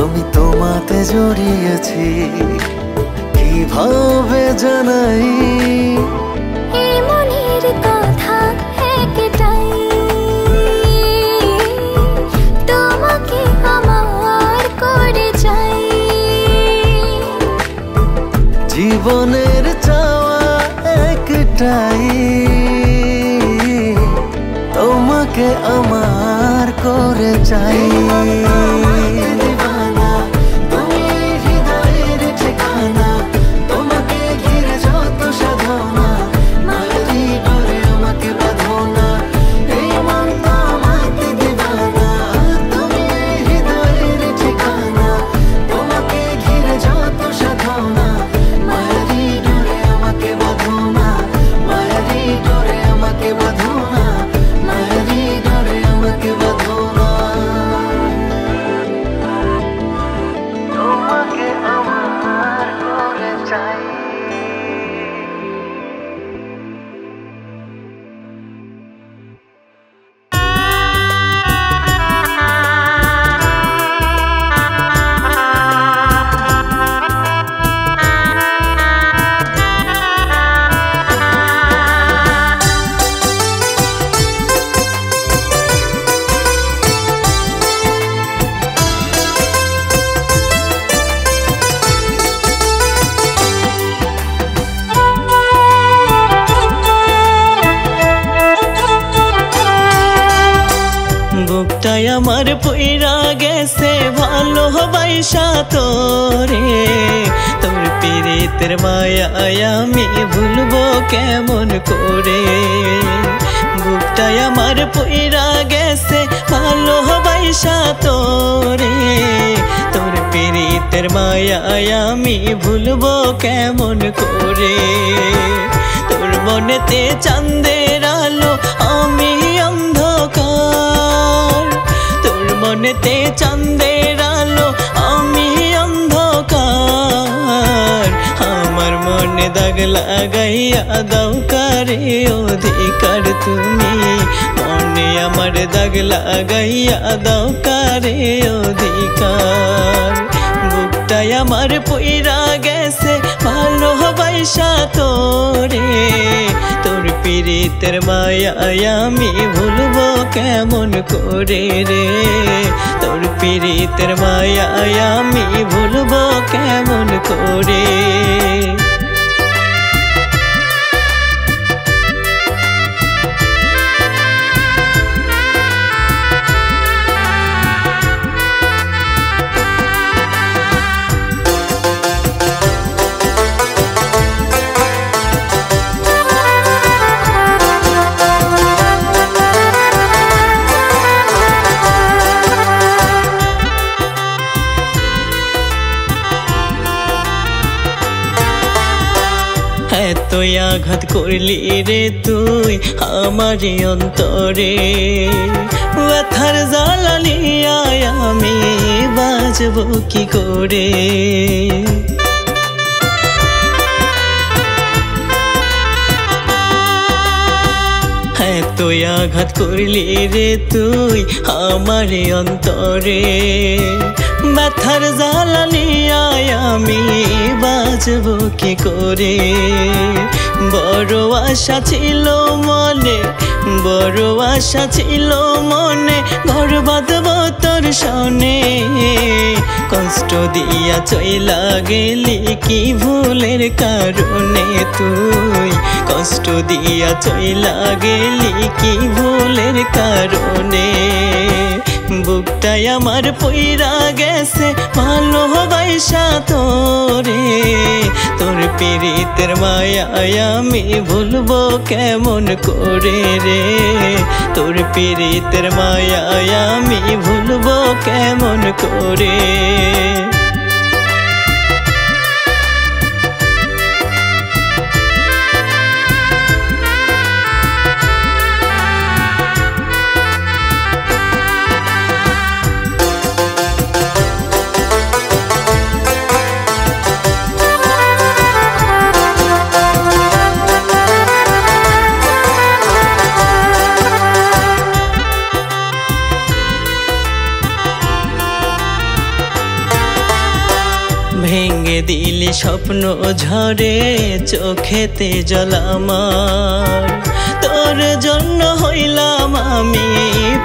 আমি তোমাতে জড়িয়েছি, কিভাবে জানাই? এ মনের কথা একটাই, তোমাকে আমার করে চাই। জীবনের চাওয়া একটাই, তোমাকে আমার করে চাই। আমার পুইরা গেছে ভালোবাসা তোরে তোর পীড়িতের মায়া আমি ভুলবো কেমন করে বুকটাই আমার পুইরা গেছে ভালোবাসা তোরে তোর পীড়িতের মায়া আমি ভুলবো কেমন করে তোর মনেতে চাঁদের আলো আমি অন্ধকার তোর মনেতে চাঁদের আলো আমি অন্ধকার আমার মনে দাগ লাগাইয়া দাও কারে অধিকার তুমি মনে আমার দাগ লাগাইয়া দাও কারে অধিকার বুকটাই আমার পুইরা গেছে ভালোবাসা তোরে তোর পীড়িতের মায়া আমি ভুলবো কেমন করে রে তোর পীড়িতের মায়া আমি ভুলবো কেমন করে এতই আঘাত করলি রে তুই আমার অন্তরে ব্যথার জ্বালানিয়া আমি বাঁচব কি করে এতই আঘাত করলি রে তুই আমার অন্তরে ব্যথার জ্বালানিয়া আমি বাঁচব কি করে বড় আশা ছিল মনে বড় আশা ছিল মনে ঘর বাঁধব তোর সনে কষ্ট দিয়া চইলা গেলি কি ভুলের কারণে তুই কষ্ট দিয়া চইলা গেলি কি ভুলের কারণে বুকটাই আমার পুইরা গেছে ভালোবাসা তোরে তোর পীড়িতের মায়া আমি ভুলবো কেমন করে রে তোর পীড়িতের মায়া আমি ভুলবো কেমন করে ভেঙে দিলি স্বপ্ন ঝরে চোখেতে জল আমার তোর জন্য হইলাম আমি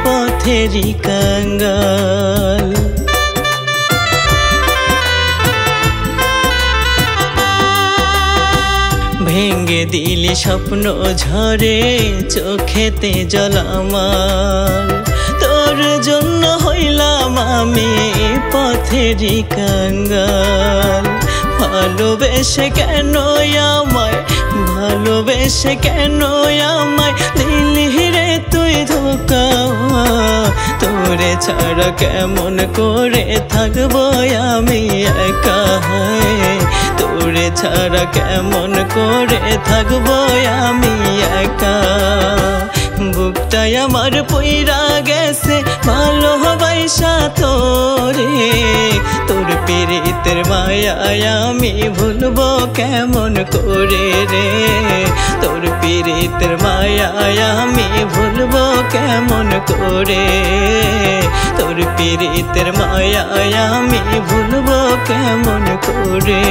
পথেরই কাঙ্গাল ভেঙে দিলি স্বপ্ন ঝরে চোখেতে জল আমার তোর জন্য হইলাম আমি পথেরই কাঙ্গাল ভালোবেসে কেন আমায় ভালোবেসে কেন আমায় দিলি রে তুই ধোঁকা তোরে ছাড়া কেমন করে থাকবো আমি একা তোরে ছাড়া কেমন করে থাকবো আমি একা বুকটাই আমার পুইরা গেছে ভালোবাসা তোরে তোর পীড়িতের মায়া আমি ভুলবো কেমন করে রে তোর পীড়িতের মায়া আমি ভুলবো কেমন করে তোর পীড়িতের মায়া আমি ভুলবো কেমন করে